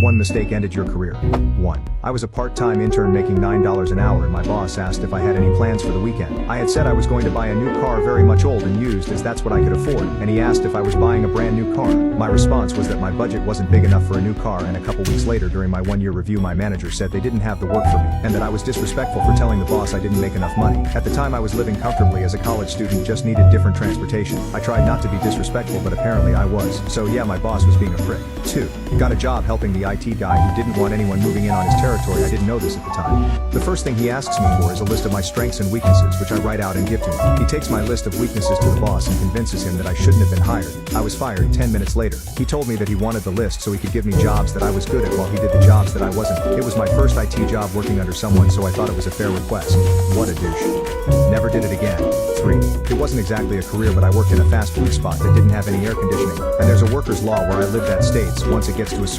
One mistake ended your career. 1. I was a part-time intern making $9 an hour and my boss asked if I had any plans for the weekend. I had said I was going to buy a new car very much old and used as that's what I could afford, and he asked if I was buying a brand new car. My response was that my budget wasn't big enough for a new car, and a couple weeks later during my one-year review my manager said they didn't have the work for me, and that I was disrespectful for telling the boss I didn't make enough money. At the time I was living comfortably as a college student, just needed different transportation. I tried not to be disrespectful, but apparently I was. So yeah, my boss was being a prick. 2. Got a job helping the IT guy who didn't want anyone moving in on his territory. I didn't know this at the time. The first thing he asks me for is a list of my strengths and weaknesses, which I write out and give to him. He takes my list of weaknesses to the boss and convinces him that I shouldn't have been hired. I was fired 10 minutes later. He told me that he wanted the list so he could give me jobs that I was good at while he did the jobs that I wasn't. It was my first IT job working under someone, so I thought it was a fair request. What a douche. Never did it again. 3. It wasn't exactly a career, but I worked in a fast food spot that didn't have any air conditioning, and there's a worker's law where I lived that states once it gets to a